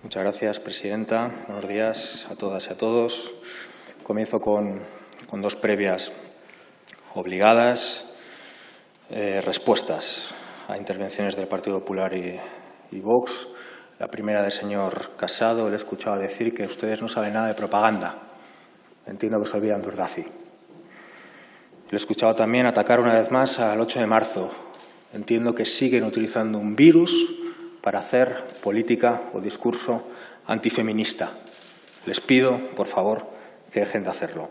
Muchas gracias, presidenta. Buenos días a todas y a todos. Comienzo con dos previas obligadas, respuestas a intervenciones del Partido Popular y Vox. La primera del señor Casado. Le he escuchado decir que ustedes no saben nada de propaganda. Entiendo que se olvidan de Urdaci. Le he escuchado también atacar una vez más al 8 de marzo. Entiendo que siguen utilizando un virus para hacer política o discurso antifeminista. Les pido, por favor, que dejen de hacerlo.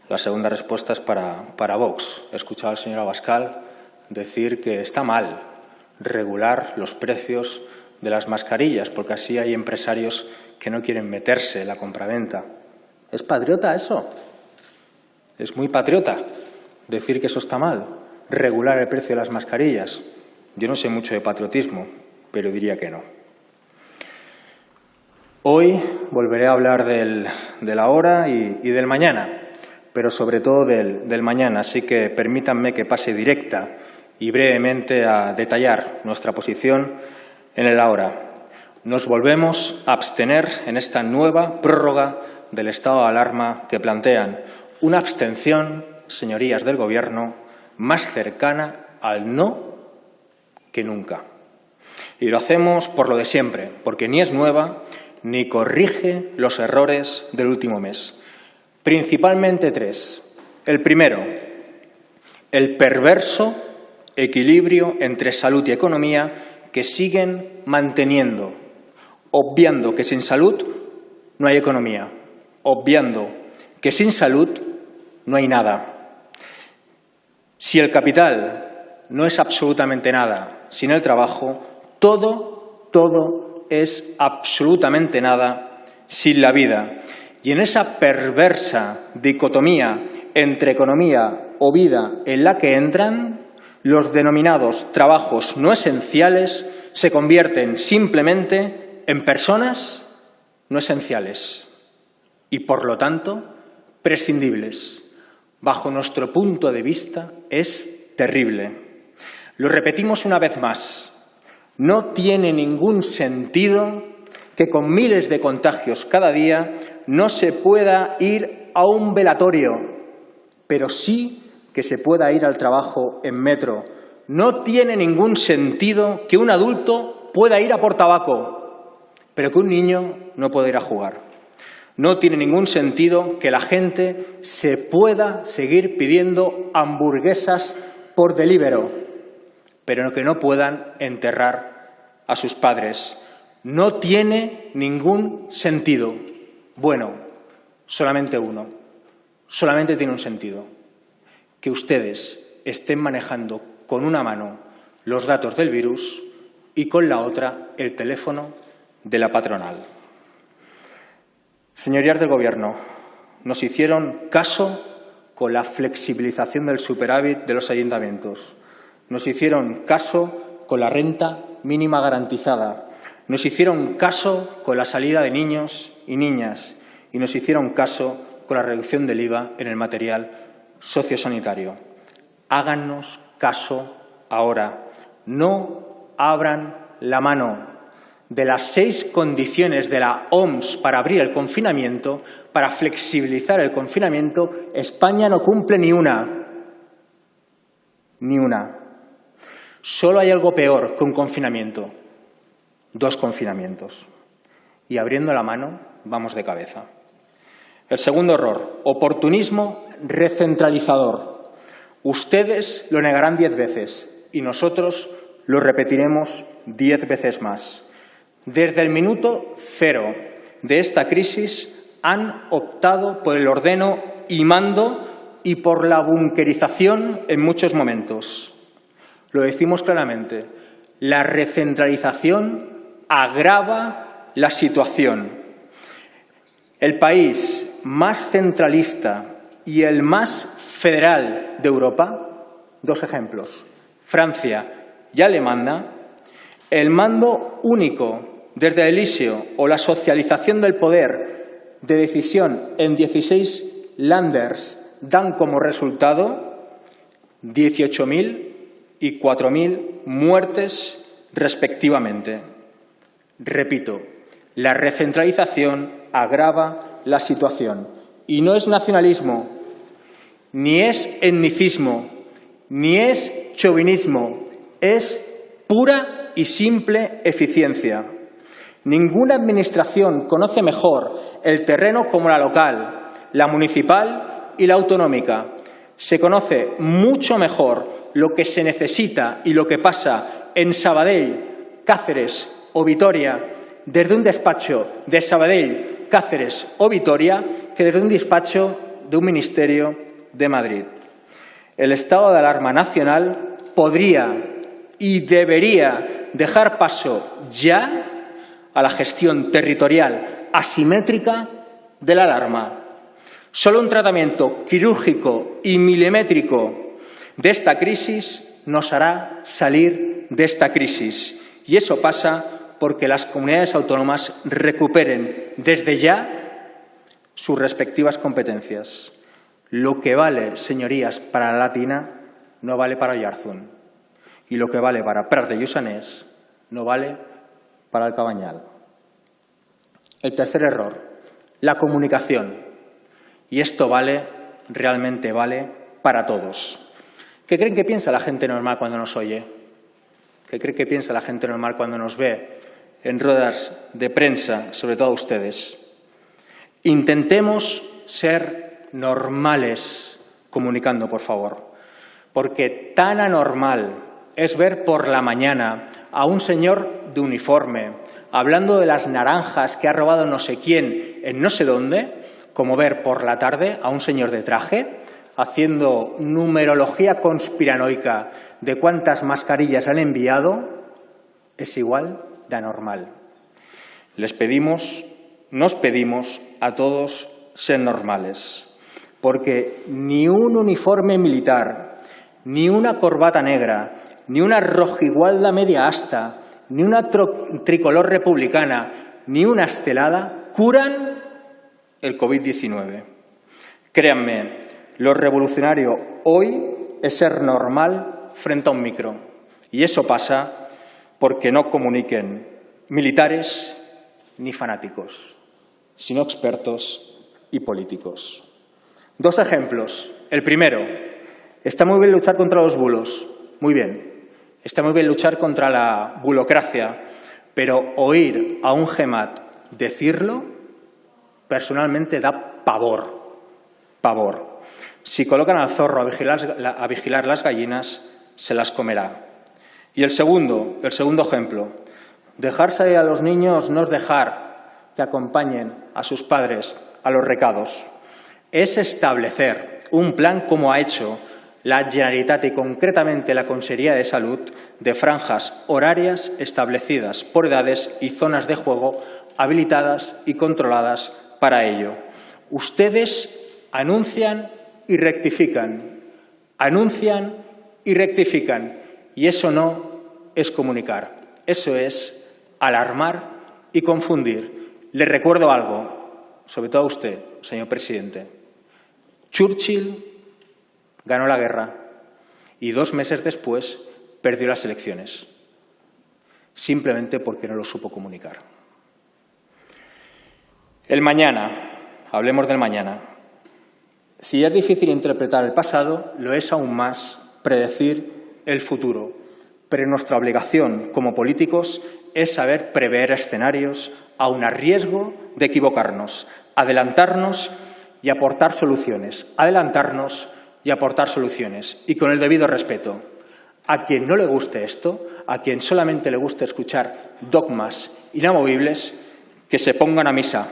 La segunda respuesta es para Vox. He escuchado al señor Abascal decir que está mal regular los precios de las mascarillas, porque así hay empresarios que no quieren meterse en la compraventa. ¿Es patriota eso? Es muy patriota decir que eso está mal, regular el precio de las mascarillas. Yo no sé mucho de patriotismo, pero diría que no. Hoy volveré a hablar del ahora y del mañana, pero sobre todo del mañana, así que permítanme que pase directa y brevemente a detallar nuestra posición en el ahora. Nos volvemos a abstener en esta nueva prórroga del estado de alarma que plantean. Una abstención, señorías del Gobierno, más cercana al no que nunca. Y lo hacemos por lo de siempre, porque ni es nueva ni corrige los errores del último mes. Principalmente tres. El primero, el perverso equilibrio entre salud y economía que siguen manteniendo, obviando que sin salud no hay economía, obviando que sin salud no hay nada. Si el capital no es absolutamente nada sin el trabajo, todo es absolutamente nada sin la vida. Y en esa perversa dicotomía entre economía o vida en la que entran, los denominados trabajos no esenciales se convierten simplemente en personas no esenciales y, por lo tanto, prescindibles. Bajo nuestro punto de vista, es terrible. Lo repetimos una vez más. No tiene ningún sentido que con miles de contagios cada día no se pueda ir a un velatorio, pero sí que se pueda ir al trabajo en metro. No tiene ningún sentido que un adulto pueda ir a por tabaco, pero que un niño no pueda ir a jugar. No tiene ningún sentido que la gente se pueda seguir pidiendo hamburguesas por Deliveroo, pero que no puedan enterrar a sus padres. No tiene ningún sentido. Bueno, solamente uno. Solamente tiene un sentido. Que ustedes estén manejando con una mano los datos del virus y con la otra el teléfono de la patronal. Señorías del Gobierno, nos hicieron caso con la flexibilización del superávit de los ayuntamientos. Nos hicieron caso con la renta mínima garantizada. Nos hicieron caso con la salida de niños y niñas. Y nos hicieron caso con la reducción del IVA en el material sociosanitario. Háganos caso ahora. No abran la mano. De las 6 condiciones de la OMS para abrir el confinamiento, para flexibilizar el confinamiento, España no cumple ni una. Ni una. Solo hay algo peor que un confinamiento. 2 confinamientos. Y abriendo la mano, vamos de cabeza. El segundo error, oportunismo recentralizador. Ustedes lo negarán 10 veces y nosotros lo repetiremos 10 veces más. Desde el minuto 0 de esta crisis han optado por el ordeno y mando y por la bunkerización en muchos momentos. Lo decimos claramente, la recentralización agrava la situación. El país más centralista y el más federal de Europa, 2 ejemplos, Francia y Alemania, el mando único desde el Elíseo o la socialización del poder de decisión en 16 Länders dan como resultado 18.000 y 4.000 muertes respectivamente. Repito, La recentralización agrava la situación. Y no es nacionalismo, ni es etnicismo, ni es chauvinismo, es pura y simple eficiencia. Ninguna administración conoce mejor el terreno como la local, la municipal y la autonómica. Se conoce mucho mejor lo que se necesita y lo que pasa en Sabadell, Cáceres o Vitoria desde un despacho de Sabadell, Cáceres o Vitoria que desde un despacho de un ministerio de Madrid. El estado de alarma nacional podría y debería dejar paso ya a la gestión territorial asimétrica de la alarma. Solo un tratamiento quirúrgico y milimétrico de esta crisis nos hará salir de esta crisis. Y eso pasa porque las comunidades autónomas recuperen desde ya sus respectivas competencias. Lo que vale, señorías, para la Latina no vale para Oyarzún. Y lo que vale para Prat de Lluçanès no vale para el Cabanyal. El tercer error, la comunicación. Y esto realmente vale para todos. ¿Qué creen que piensa la gente normal cuando nos oye? ¿Qué creen que piensa la gente normal cuando nos ve en ruedas de prensa, sobre todo ustedes? Intentemos ser normales comunicando, por favor, porque tan anormal es ver por la mañana a un señor de uniforme hablando de las naranjas que ha robado no sé quién en no sé dónde, como ver por la tarde a un señor de traje haciendo numerología conspiranoica de cuántas mascarillas han enviado, es igual de anormal. Nos pedimos a todos ser normales, porque ni un uniforme militar, ni una corbata negra, ni una rojigualda media asta, ni una tricolor republicana, ni una estelada curan el COVID-19. Créanme, lo revolucionario hoy es ser normal frente a un micro. Y eso pasa porque no comuniquen militares ni fanáticos, sino expertos y políticos. Dos ejemplos. El primero, está muy bien luchar contra los bulos, muy bien. Está muy bien luchar contra la bulocracia, pero oír a un GEMAT decirlo, personalmente da pavor. Pavor. Si colocan al zorro a vigilar las gallinas, se las comerá. Y el segundo ejemplo, dejar salir a los niños no es dejar que acompañen a sus padres a los recados. Es establecer un plan como ha hecho la Generalitat y concretamente la Consellería de Salud de franjas horarias establecidas por edades y zonas de juego habilitadas y controladas para ello. Ustedes anuncian y rectifican, y eso no es comunicar, eso es alarmar y confundir. Les recuerdo algo, sobre todo a usted, señor presidente. Churchill ganó la guerra y 2 meses después perdió las elecciones, simplemente porque no lo supo comunicar. El mañana, hablemos del mañana. Si es difícil interpretar el pasado, lo es aún más predecir el futuro. Pero nuestra obligación como políticos es saber prever escenarios aun a riesgo de equivocarnos, adelantarnos y aportar soluciones. Y con el debido respeto. A quien no le guste esto, a quien solamente le guste escuchar dogmas inamovibles, que se pongan a misa.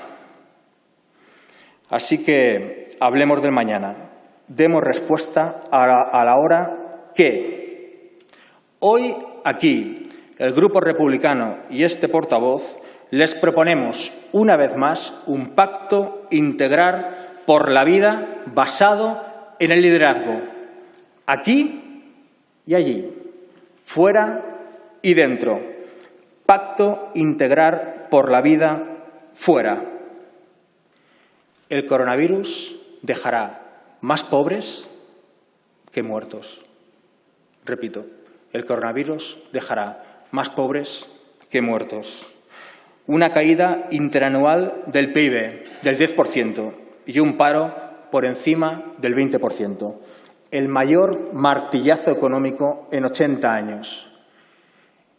Así que hablemos del mañana. Demos respuesta a la hora que. Hoy, aquí, el Grupo Republicano y este portavoz les proponemos, una vez más, un pacto integral por la vida basado en el liderazgo, aquí y allí, fuera y dentro. Pacto integral por la vida fuera. El coronavirus dejará más pobres que muertos. Repito, el coronavirus dejará más pobres que muertos. una caída interanual del PIB del 10% y un paro por encima del 20%. El mayor martillazo económico en 80 años.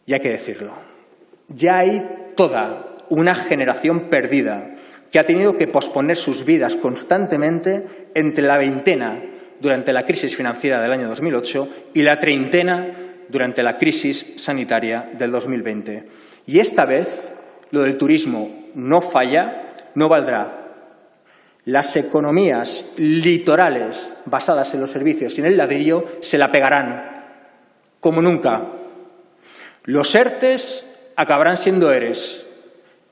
Y hay que decirlo, ya hay toda una generación perdida que ha tenido que posponer sus vidas constantemente entre la veintena durante la crisis financiera del año 2008 y la treintena durante la crisis sanitaria del 2020. Y esta vez lo del turismo no falla, no valdrá. Las economías litorales basadas en los servicios y en el ladrillo se la pegarán como nunca. Los ERTEs acabarán siendo ERES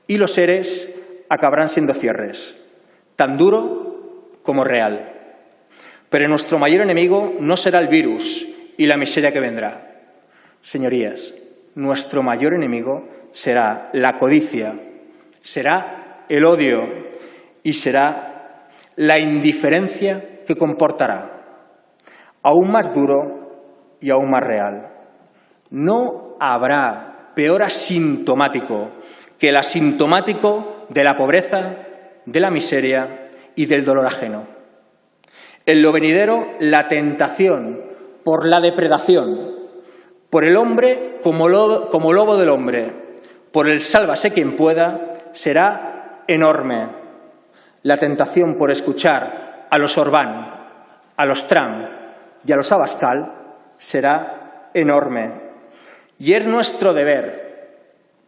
y los ERES acabarán siendo cierres, tan duro como real. Pero nuestro mayor enemigo no será el virus y la miseria que vendrá. Señorías, nuestro mayor enemigo será la codicia, será el odio y será la indiferencia que comportará. Aún más duro y aún más real. No habrá peor asintomático que el asintomático de la pobreza, de la miseria y del dolor ajeno. En lo venidero, la tentación por la depredación, por el hombre como lobo del hombre, por el sálvase quien pueda, será enorme. La tentación por escuchar a los Orbán, a los Trump y a los Abascal será enorme. Y es nuestro deber,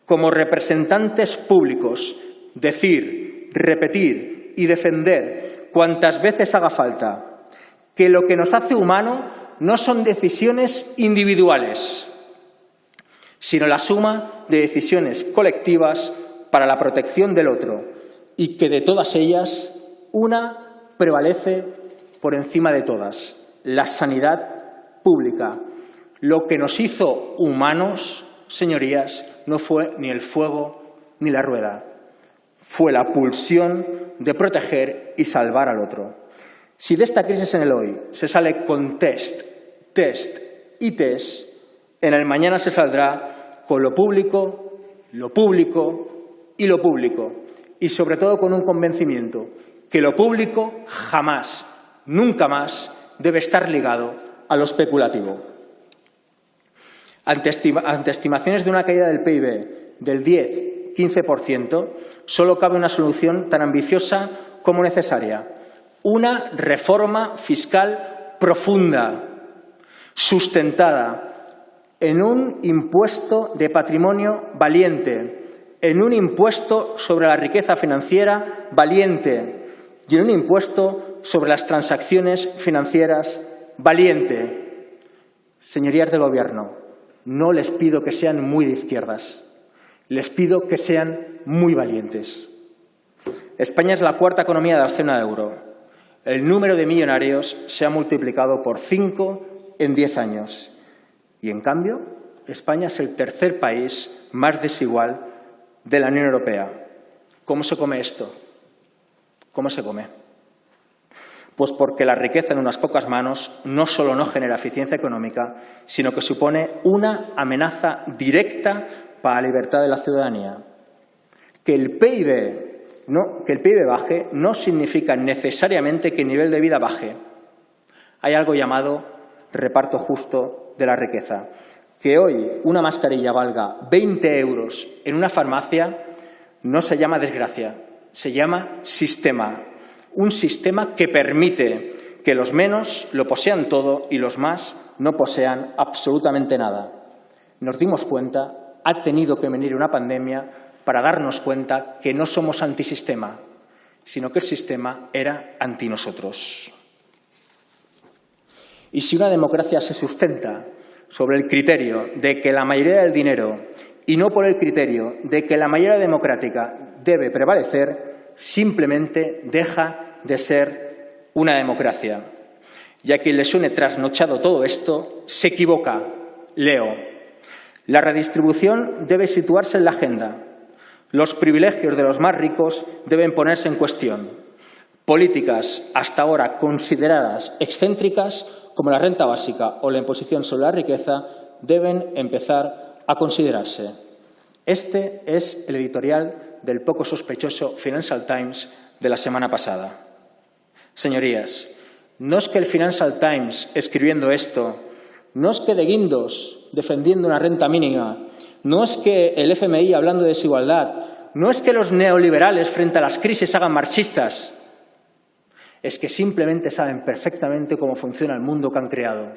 como representantes públicos, decir, repetir y defender cuantas veces haga falta que lo que nos hace humano no son decisiones individuales, sino la suma de decisiones colectivas para la protección del otro y que de todas ellas una prevalece por encima de todas, la sanidad pública. Lo que nos hizo humanos, señorías, no fue ni el fuego ni la rueda, fue la pulsión de proteger y salvar al otro. Si de esta crisis en el hoy se sale con test y test, en el mañana se saldrá con lo público y lo público, y sobre todo con un convencimiento que lo público jamás, nunca más, debe estar ligado a lo especulativo. Ante estimaciones de una caída del PIB del 10-15%, solo cabe una solución tan ambiciosa como necesaria: una reforma fiscal profunda, sustentada en un impuesto de patrimonio valiente, en un impuesto sobre la riqueza financiera valiente y en un impuesto sobre las transacciones financieras valiente. Señorías del Gobierno, no les pido que sean muy de izquierdas, les pido que sean muy valientes. España es la cuarta economía de la zona euro. El número de millonarios se ha multiplicado por 5 en 10 años. Y, en cambio, España es el tercer país más desigual de la Unión Europea. ¿Cómo se come esto? ¿Cómo se come? Pues porque la riqueza en unas pocas manos no solo no genera eficiencia económica, sino que supone una amenaza directa para la libertad de la ciudadanía. Que el PIB baje no significa necesariamente que el nivel de vida baje. Hay algo llamado reparto justo de la riqueza. Que hoy una mascarilla valga 20 euros en una farmacia no se llama desgracia, se llama sistema. Un sistema que permite que los menos lo posean todo y los más no posean absolutamente nada. Nos dimos cuenta, ha tenido que venir una pandemia para darnos cuenta que no somos antisistema, sino que el sistema era anti nosotros. Y si una democracia se sustenta sobre el criterio de que la mayoría del dinero y no por el criterio de que la mayoría democrática debe prevalecer, simplemente deja de ser una democracia. Y a quien le suene trasnochado todo esto, se equivoca. Leo: la redistribución debe situarse en la agenda. Los privilegios de los más ricos deben ponerse en cuestión. Políticas hasta ahora consideradas excéntricas, como la renta básica o la imposición sobre la riqueza, deben empezar a considerarse. Este es el editorial del poco sospechoso Financial Times de la semana pasada. Señorías, no es que el Financial Times, escribiendo esto, no es que de Guindos, defendiendo una renta mínima, no es que el FMI, hablando de desigualdad, no es que los neoliberales, frente a las crisis, hagan marxistas, es que simplemente saben perfectamente cómo funciona el mundo que han creado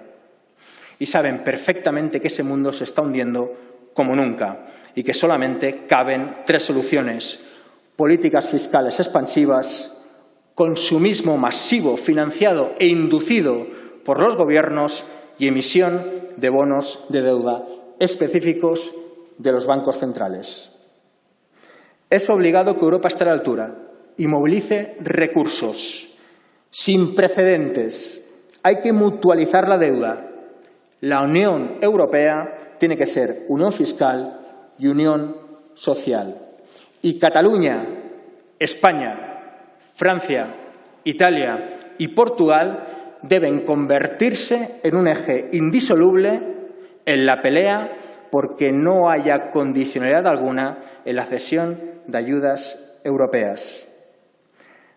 y saben perfectamente que ese mundo se está hundiendo como nunca y que solamente caben tres soluciones: políticas fiscales expansivas, consumismo masivo financiado e inducido por los gobiernos y emisión de bonos de deuda específicos de los bancos centrales. Es obligado que Europa esté a la altura y movilice recursos sin precedentes. Hay que mutualizar la deuda. La Unión Europea tiene que ser unión fiscal y unión social. Y Cataluña, España, Francia, Italia y Portugal deben convertirse en un eje indisoluble en la pelea porque no haya condicionalidad alguna en la cesión de ayudas europeas.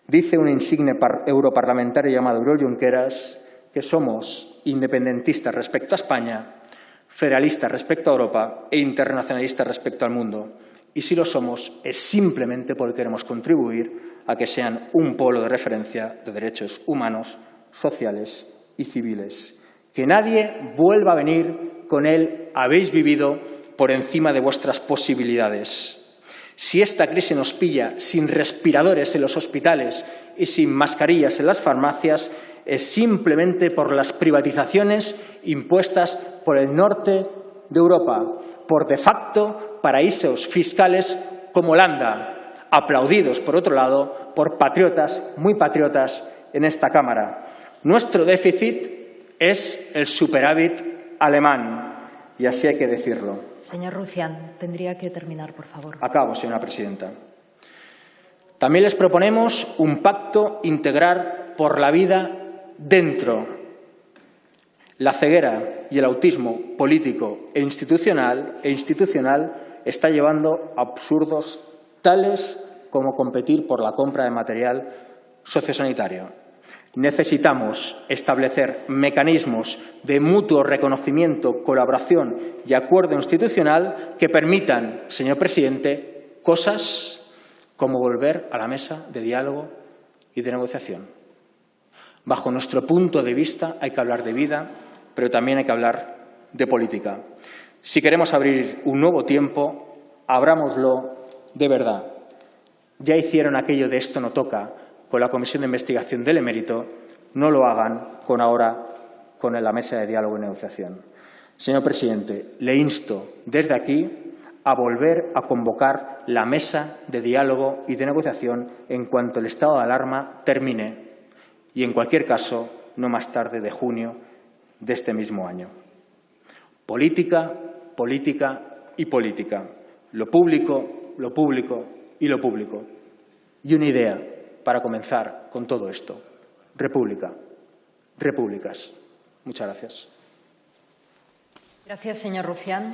Dice un insigne europarlamentario llamado Oriol Junqueras que somos independentistas respecto a España, federalistas respecto a Europa e internacionalistas respecto al mundo. Y si lo somos es simplemente porque queremos contribuir a que sean un polo de referencia de derechos humanos, sociales y civiles. Que nadie vuelva a venir con el habéis vivido por encima de vuestras posibilidades. Si esta crisis nos pilla sin respiradores en los hospitales y sin mascarillas en las farmacias, es simplemente por las privatizaciones impuestas por el norte de Europa, por de facto paraísos fiscales como Holanda, aplaudidos, por otro lado, por patriotas, muy patriotas en esta Cámara. Nuestro déficit es el superávit alemán, y así hay que decirlo. Señor Rufián, tendría que terminar, por favor. Acabo, señora presidenta. También les proponemos un pacto integral por la vida dentro. La ceguera y el autismo político e institucional está llevando a absurdos tales como competir por la compra de material sociosanitario. Necesitamos establecer mecanismos de mutuo reconocimiento, colaboración y acuerdo institucional que permitan, señor presidente, cosas como volver a la mesa de diálogo y de negociación. Bajo nuestro punto de vista hay que hablar de vida, pero también hay que hablar de política. Si queremos abrir un nuevo tiempo, abrámoslo de verdad. Ya hicieron aquello de esto no toca con la Comisión de Investigación del Emérito, no lo hagan con la mesa de diálogo y negociación. Señor presidente, le insto desde aquí a volver a convocar la mesa de diálogo y de negociación en cuanto el estado de alarma termine y, en cualquier caso, no más tarde de junio de este mismo año. Política, política y política. Lo público y lo público. Y una idea para comenzar con todo esto. República. Repúblicas. Muchas gracias. Gracias, señor Rufián.